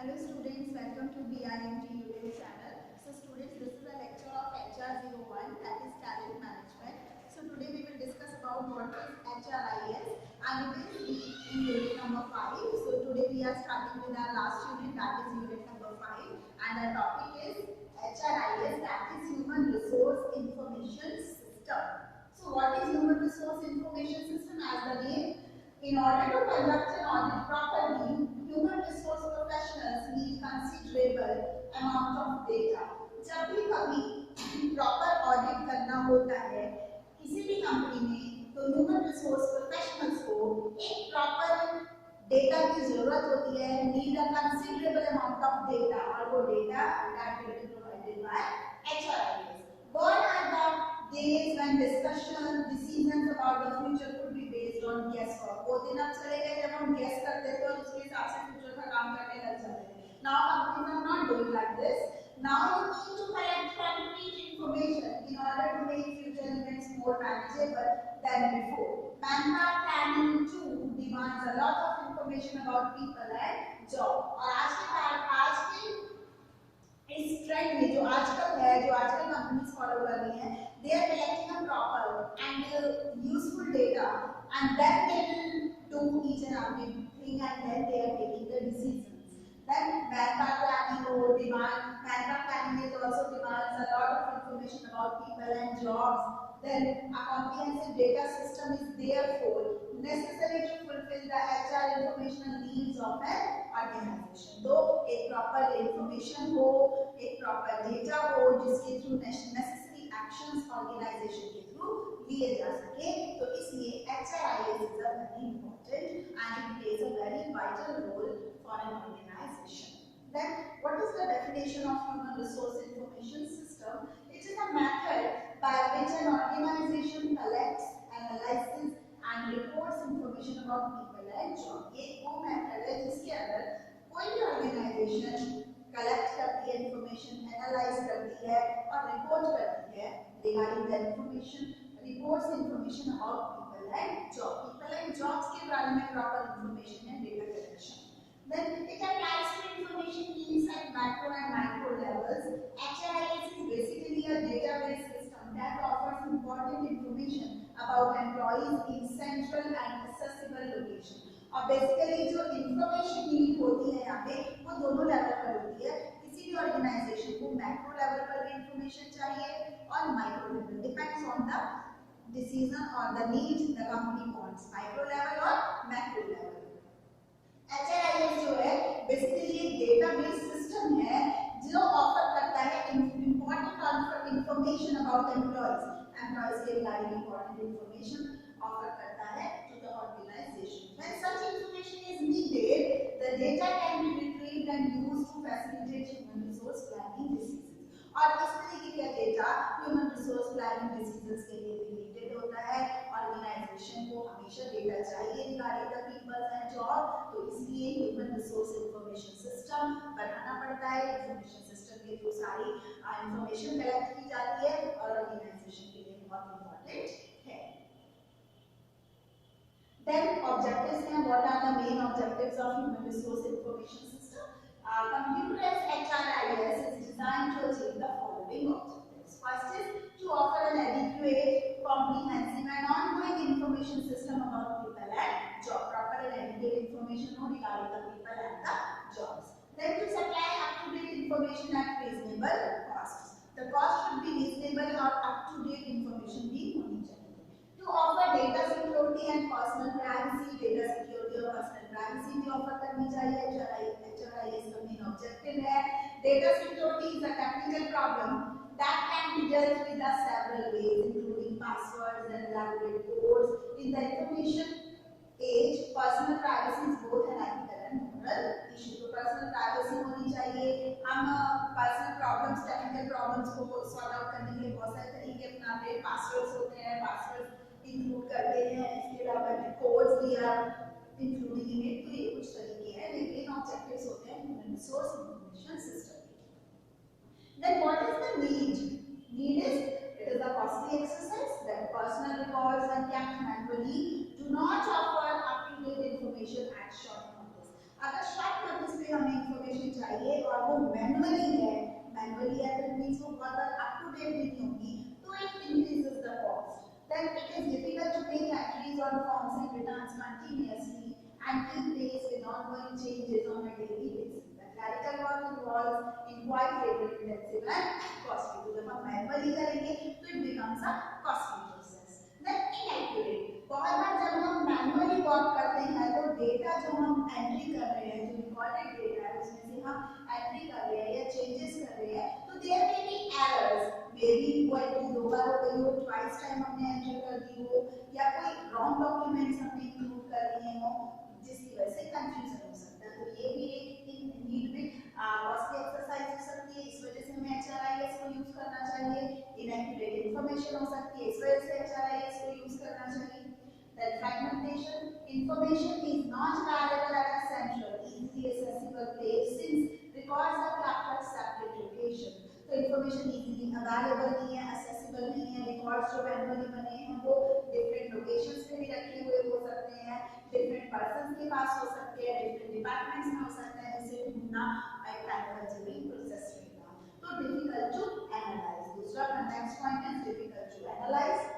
Hello students, welcome to BIMT YouTube channel. So students, this is a lecture of HR01, that is talent management. So today we will discuss about what is HRIS and it is in unit number 5. So today we are starting with our last unit, that is unit number 5, and our topic is HRIS, that is Human Resource Information System. So what is Human Resource Information System? As the name, in order to conduct an audit properly, human resource professionals need considerable amount of data. जब भी कभी proper audit करना होता है किसी भी company में, तो ह्यूमन रिसोर्स प्रोफेशनल्स को एक प्रॉपर डेटा की जरूरत होती है, need a considerable amount of data, और वो data that will be provided by HRIS. Gone are the days when decisions about the future could be based on guesswork. वो दिन अब चले गए जब हम guess करते थे और उसके हिसाब से future का काम करने लग जाते थे. Now companies are not doing like this. Now you need to collect concrete information in order to make future events more manageable than before. Manpower planning too demands a lot of information about people and job. और आज के इस trend में जो आजकल है, जो आजकल कंपनीज फॉलो कर रही हैं, they are collecting a proper and useful data and then they will do each and everything and then they are taking the decisions. Then manpower planning is also demands a lot of information about people and jobs. Then a comprehensive data system is therefore necessary to fulfill the HR informational needs of an organization. तो एक proper information हो, एक proper data हो जिसके through necessary actions organization के through लिए जा सके, तो इसलिए HRIS is a very important and it plays a very vital role for an organization. Then, what is the definition of human resource information system? It is a method by which an organization collects, analyzes, and reports information about people and jobs. ये वो method है जिसके अंदर कोई भी organization collect करती है information, analyze करती है और report करती है regarding the information, reports information about people and jobs. People and jobs के बारे में proper information and data collection. Then it applies to information needs at macro and micro levels. HRIS is basically a database system that offers important information about employees in central and accessible location. और basically जो information need होती है यहाँ पे वो दोनों level पर होती है. किसी भी ऑर्गेनाइजेशन को मैक्रो लेवल पर भी इंफॉर्मेशन चाहिए और micro level, depends on the decision और the need the company wants, micro level और मैक्रो लेवल. HRIS जो है बेसिकली एक डेटाबेस सिस्टम है जो ऑफर करता है इम्पोर्टेंट इंफॉर्मेशन अबाउट एम्प्लॉइज के रिगार्डिंग इम्पोर्टेंट इंफॉर्मेशन ऑफर करता है to the organisation. When such information is needed, the data can be retrieved and used to facilitate human resource planning decisions. और इस तरीके का data human resource planning decisions के लिए भी नीडेड होता है. ऑर्गेनाइजेशन को हमेशा डेटा चाहिए regarding the peoples and job, तो इसलिए ह्यूमन रिसोर्स इंफॉर्मेशन सिस्टम बनाना पड़ता है. इंफॉर्मेशन सिस्टम के थ्रू सारी इंफॉर्मेशन कलेक्ट की जाती है और ऑर्गेनाइजेशन के लिए बहुत इंपॉर्टेंट है. Then objectives हैं. What are the main objectives of human resource information system? Computerized HRIS is designed to achieve the following objectives. First is to offer an adequate, comprehensive and ongoing information system about people and job. Proper and adequate information regarding the people and the jobs. Then to supply up-to-date information at reasonable costs. The cost should be reasonable और up-to-date information भी होनी चाहिए. To offer data security and personal privacy, data security और personal privacy भी offer करनी चाहिए. HRIS का main objective है. Data security is a technical problem that can be dealt with several ways, including passwords and elaborate codes. In the information age, personal privacy is both an ethical and moral issue. तो personal privacy होनी चाहिए. हम personal problems, technical problems को sort out करने के लिए बहुत सारे तरीके अपनाते हैं. Passwords होते हैं, passwords इंक्लूड करते हैं. इसके अलावा कोड्स भी आर इंक्लूडिंग इन इट. तो ये कुछ तरीके हैं, लेकिन ऑब्जेक्टिव्स होते हैं human resource information system. Then what is the need? Need is it is a costly exercise that personal records are kept manually, do not offer up-to-date information at short notice. अगर short notice पे हमें information manually है तो means वो बहुत बार up to date नहीं होगी, तो it increases the cost. Then it is difficult to make entries on forms and returns continuously and keep pace with ongoing changes on a daily basis. The clerical work involves in quite labor intensive and costly. तो जब हम manually करेंगे तो it becomes a costly process. Then inaccurate. बहुत बार जब हम manually work करते हैं तो डेटा जो हम एंट्री कर रहे हैं, जो रिकॉर्डेड डेटा है उसमें से हम एंट्री कर रहे हैं या चेंजेस कर रहे हैं, तो there may be errors. May be कोई एंट्री दो बार हो गई हो, ट्वाइस टाइम हमने एंट्री कर दी हो, या कोई रॉन्ग डॉक्यूमेंट्स हमने इंक्लूड कर लिए हो जिसकी वजह से कंफ्यूजन हो सकता है. तो ये भी एक नीड में कॉस्टली एक्सरसाइज हो सकती है. इस वजह से हमें एचआरआईएस को यूज करना चाहिए. इनएक्यूरेट इंफॉर्मेशन हो सकती है, इस वजह से एचआरआईएस को यूज करना चाहिए. Then fragmentation, information is not available at a central, easily accessible place since records are kept at separate location. तो information easily available नहीं है, accessible नहीं है. records जो मैनुअली बने हैं वो different locations पे भी रखे हुए हो सकते हैं, different persons के पास हो सकते हैं, different departments में हो सकते हैं, जिससे ढूंढना एक time consuming process रहेगा. तो difficult to analyze. दूसरा next point is difficult to analyze.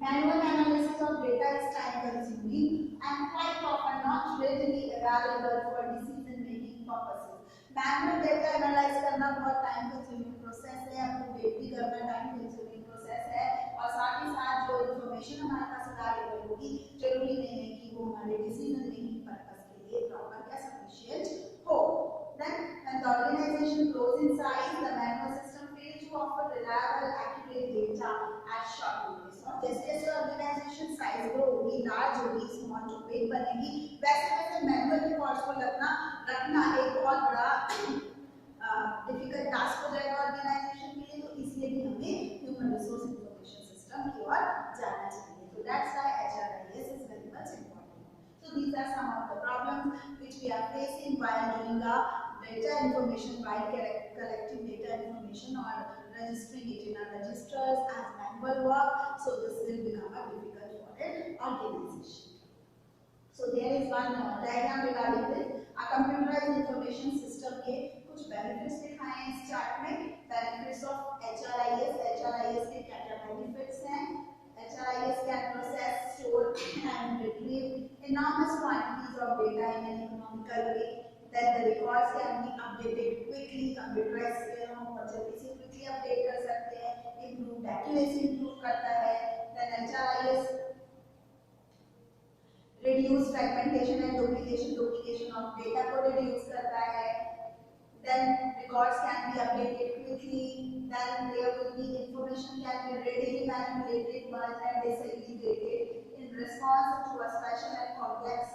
Manual analysis of data is time consuming and quite often not readily available for decision making purposes. Manual data analyze करना बहुत time consuming process है, आपको wait भी करना time consuming process है, और साथ ही साथ जो information हमारे पास available होगी जरूरी नहीं है कि वो हमारे decision making purpose के लिए proper या sufficient हो. Then when the organization grows in size, the manual system fails to offer reliable, accurate data at short notice. जैसे जैसे ऑर्गेनाइजेशन साइज ग्रो होगी, लार्ज होगी, स्मॉल टू बिग बनेगी, वैसे वैसे मैनुअल रिकॉर्ड्स को रखना एक बहुत बड़ा डिफिकल्ट टास्क हो जाएगा ऑर्गेनाइजेशन के लिए. तो इसलिए भी हमें ह्यूमन रिसोर्स इंफॉर्मेशन सिस्टम की ओर जाना चाहिए. तो that's why HRIS is very much important. So these are some of the problems which we are facing while doing the data information, while collecting data information or registering it in our registers as manual work. So this will become a difficult for an organization. So there is one diagram regarding this. A computerized information system के कुछ benefits दिखाए हैं इस chart में. Benefits of HRIS. HRIS के क्या क्या benefits हैं? HRIS can process, store and retrieve enormous quantities of data in an economical way. Then the records can be updated quickly. Computerized से हम बहुत जल्दी से quickly update कर सकते हैं. Improved accuracy improve करता है. Then HRIS reduce fragmentation and duplication of data को reduce करता है. Then records can be updated quickly. Then there will be information can be readily manipulated, merged and disaggregated in response to a special and complex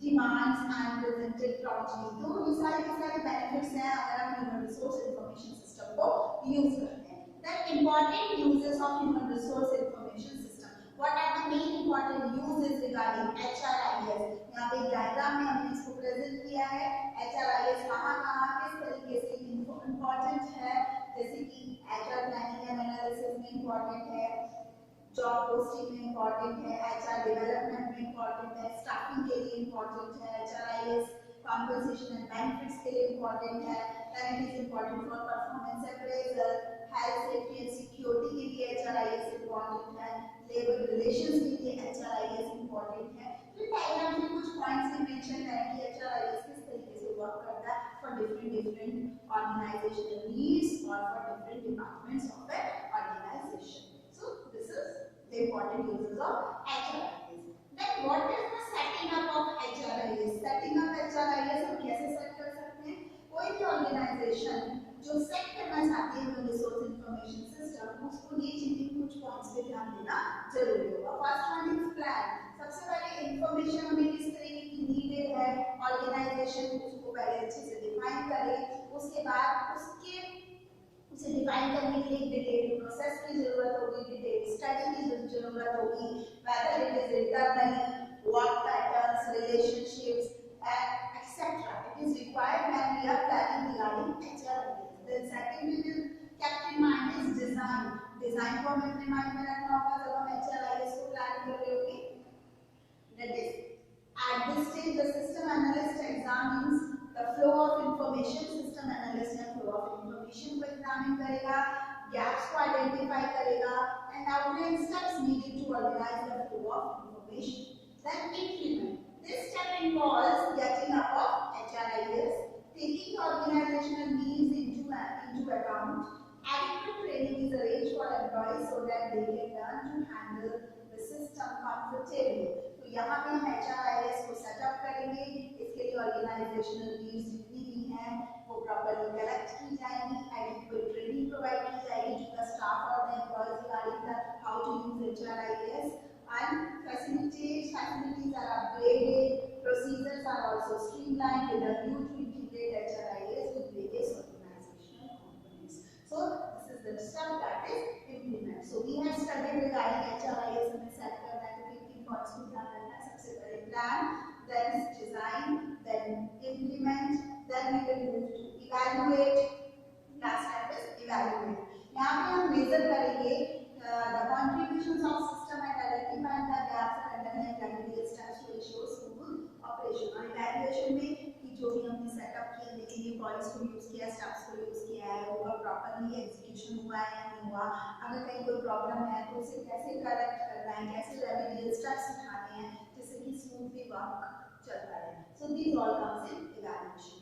demands and presented promptly. तो ये सारे benefits हैं अगर हम human resource information system को use करते हैं. Then important uses of human resource information system. What are the main important uses regarding HRIS? यहाँ पे डायग्राम में हमने इसको प्रेजेंट किया है. HRIS कहाँ किस तरीके से important है, जैसे कि HR planning and analysis में important है, जॉब पोस्टिंग में important है, HR डेवलपमेंट में important है, स्टाफिंग के लिए important है, HRIS compensation and benefits के लिए important है, then it is important for performance appraisal, health safety and security के लिए HRIS important है, labor relations के लिए HRIS important है. तो डायग्राम में कुछ पॉइंट्स भी मेंशन है कि HRIS किस तरीके से वर्क करता है for different organizational needs or for different departments of an organization. So this is the important uses of HRIS. Then what is the setting up of HRIS? Setting up HRIS हम कैसे set कर सकते हैं? कोई भी organisation जो set करना चाहती है ह्यूमन रिसोर्स इंफॉर्मेशन सिस्टम, उसको ये चीजें कुछ पॉइंट्स पे ध्यान देना जरूरी होगा. First one is plan. सबसे पहले इंफॉर्मेशन हमें किस तरीके की नीडेड है, ऑर्गेनाइजेशन उसको पहले अच्छे से डिफाइन करे. उसके बाद उसे डिफाइन करने के लिए डिटेल्ड प्रोसेस की जरूरत होगी, डिटेल्ड स्टडी की जरूरत होगी. Whether it is internally, work patterns, relationships etc. It is required when we are planning regarding HRIS. Then second is kept in mind is design. Design को हमें अपने माइंड में रखना होगा जब हम HRIS को प्लान कर रहे होंगे. That is at this stage the system analyst examines the flow of examine करेगा, गैप्स को आइडेंटिफाई करेगा and outline steps needed to organise the flow of information, then implement. This step involves getting up of HRIS, taking the organizational needs into account. Adequate training is arranged for employees so that they can learn to handle the system comfortably. तो यहाँ पे हम HRIS को setup करेंगे, इसके लिए organisational needs जितनी भी हैं वो प्रॉपर्ली कलेक्ट की जाएंगी, एडिक्वेट ट्रेनिंग प्रोवाइड की जाएगी टू द स्टाफ और the employees regarding the how to use HRIS, and facilities are upgraded, procedures are also streamlined with a view to integrate HRIS with various organizational components. So this is the step that is implement. So we have studied regarding HRIS in the sector that we can points to plan and सबसे पहले plan, then design, then implement, then we will move to evaluate. Last step is evaluate. यहाँ पे हम measure करेंगे the contributions of system and identifying the gaps and underlying remedial steps to ensure smooth operation. और evaluation में कि जो भी हमने सेटअप किया, लेकिन ये पॉइंट्स को यूज किया, स्टेप्स को यूज किया है, वो प्रॉपर्ली एग्जीक्यूशन हुआ है या नहीं हुआ, अगर कहीं कोई प्रॉब्लम है तो उसे कैसे करेक्ट करना है, कैसे रेमेडियल स्टेप्स उठाने हैं जिससे कि स्मूथली वर्क चलता रहे. So these all comes in evaluation.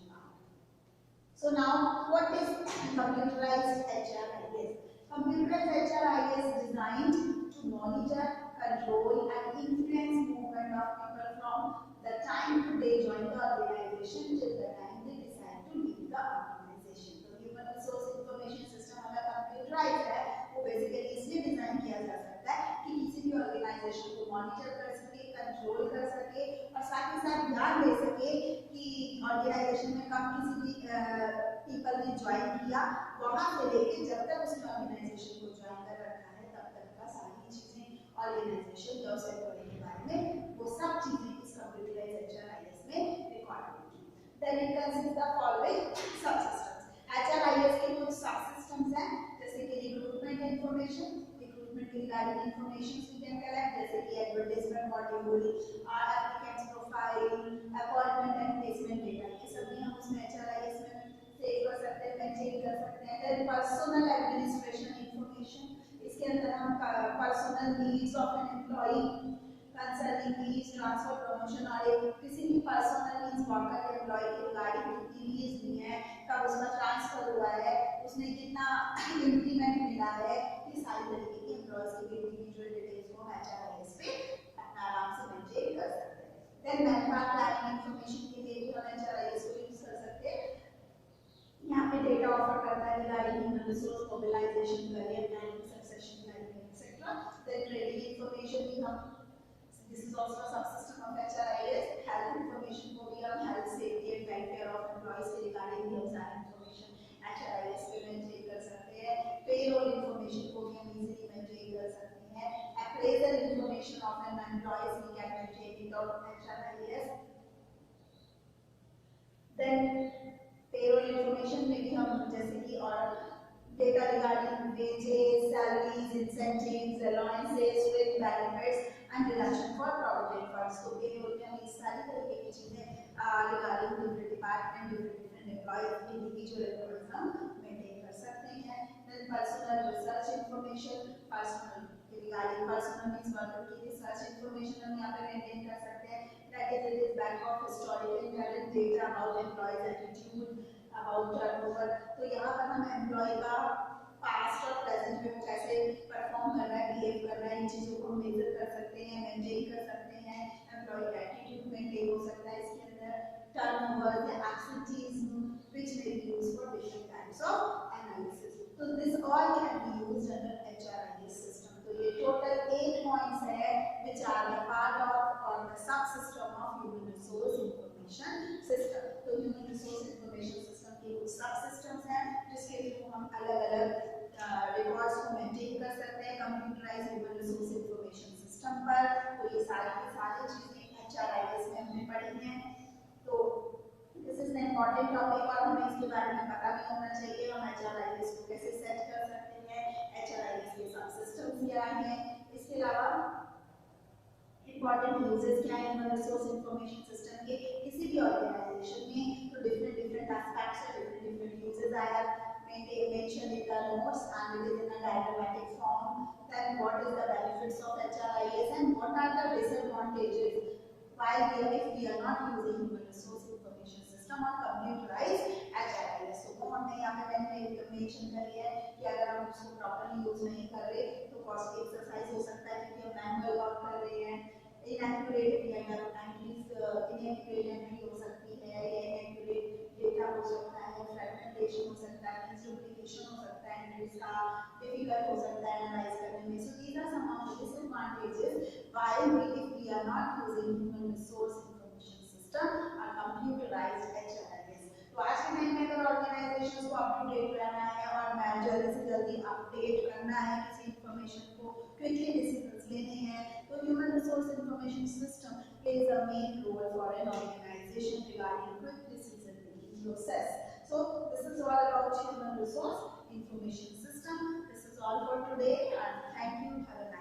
So now what is computerized HRIS? Computerized HRIS is designed to monitor, control and influence movement of people from the time they join the organization till the time they decide to leave the organization. तो human resource information system अगर computerized है, वो basically इसलिए design किया जा सकता है कि किसी भी ऑर्गेनाइजेशन को मॉनिटर कर सके, कंट्रोल कर सके और साथ ही साथ ध्यान दे सके कि ऑर्गेनाइजेशन में कब किसी भी पीपल ने ज्वाइन किया, वहां से लेके जब तक उसने ऑर्गेनाइजेशन को ज्वाइन कर रखा है तब तक का सारी चीजें ऑर्गेनाइजेशन जॉब सेक्टर के बारे में वो सब चीजें इस कंप्यूटराइज्ड HRIS में रिकॉर्ड होंगी. Then it consist the following subsystems. HRIS के कुछ सब सिस्टम्स हैं जैसे कि recruitment information, recruitment regarding information we can collect जैसे कि एडवर्टाइजमेंट, व्हाट यू बोली, applicants profile, appointment and placement data, ये सब भी हम उसमें HRIS में सेव कर सकते हैं, मेंटेन कर सकते हैं. देन पर्सनल एडमिनिस्ट्रेशन इंफॉर्मेशन, इसके अंदर हम personal needs of an employee concerning leaves, transfer, promotion और किसी भी पर्सनल नीड्स वर्कर एम्प्लॉई के रिगार्डिंग कितनी लीव्स ली हैं, कब उसका ट्रांसफर हुआ है, उसने कितना इंक्रीमेंट मिला है, ये सारी तरीके की एम्प्लॉयज की इंडिविजुअल डिटेल्स को HRIS पे आराम से मेंटेन कर सकते हैं. देन मैनपावर प्लानिंग इंफॉर्मेशन के लिए भी हम HRIS को यूज कर सकते हैं. यहाँ पे डेटा ऑफर करता है regarding human resource mobilisation, career planning, succession planning etcetera. Then training information भी हम, this is also subsystem of HRIS. Health information को भी हम health, safety and welfare of employees के रिगार्डिंग भी हम सारी इंफॉर्मेशन HRIS पे मेंटेन कर सकते हैं. पेरोल इंफॉर्मेशन को भी हम इजीली मेंटेन कर सकते हैं. Appraisal information of an employees we can maintain it on HRIS. Then payroll information में भी हम जैसे कि और data regarding wages, salaries, incentives, allowances, fringe benefits and deduction for provident funds. तो पेरोल में हम इस सारी तरीके की चीजें regarding different department, different employees, individual employees हम मेंटेन कर सकते हैं. Then personal research information, personal regarding personal means worker की रिसर्च इंफॉर्मेशन हम यहाँ पे मेंटेन कर सकते हैं. That is, it is bank of historical talent data about employees attitude, about turnover. तो यहाँ पर हम एम्प्लॉय का पास्ट और प्रेजेंट में वो कैसे परफॉर्म कर रहा है, बिहेव कर रहा है, इन चीजों को हम मेजर कर सकते हैं, मेंटेन कर सकते हैं. एम्प्लॉय का एटीट्यूड मेंटेन हो सकता है इसके अंदर. Turnover, the absenteeism which may be used for different types of analysis. So this all can be used under HRIS system. तो ये total 8 points है which are the part of or the subsystem of human resource information system. तो human resource information system के कुछ subsystems हैं जिसके through हम अलग-अलग records को maintain कर सकते हैं computerized human resource information system पर. तो ये सारी चीजें HRIS में हमने पढ़ी हैं. तो this is an important topic और हमें इसके बारे में पता भी होना चाहिए. हम HRIS को कैसे सेट कर सकते हैं, HRIS के सब सिस्टम्स क्या हैं, इसके अलावा इम्पोर्टेंट यूजेस क्या हैं ह्यूमन रिसोर्स इंफॉर्मेशन सिस्टम के किसी भी ऑर्गेनाइजेशन में. तो डिफरेंट एस्पेक्ट्स और डिफरेंट यूजेस आया. mentioned in the notes and it is in a diagrammatic form. Then what is the benefits of HRIS and what are the disadvantages while if we are not using human resource information system or computerized HRIS. So हमने यहाँ पे मैंने mention करी है कि अगर हम उसको properly use नहीं कर रहे तो costly exercise हो सकता है क्योंकि हम manual work कर रहे हैं. Inaccurate entries inaccurate entry हो सकती है या inaccurate data हो सकता है, fragmentation हो सकता है, duplication हो सकता है, entries का difficult हो सकता है analyze करने में. So these are some of the disadvantages while if we are not using human resource information system or computerized HRIS. तो आज के टाइम में अगर ऑर्गेनाइजेशंस को अप टू डेट रहना है और मैनेजर से जल्दी अपडेट करना है किसी इंफॉर्मेशन को, क्विकली डिसीजंस लेने हैं, तो human resource information system plays a main role for an organisation regarding quick decision making process. So this is all about human resource information system. This is all for today and thank you. Have a nice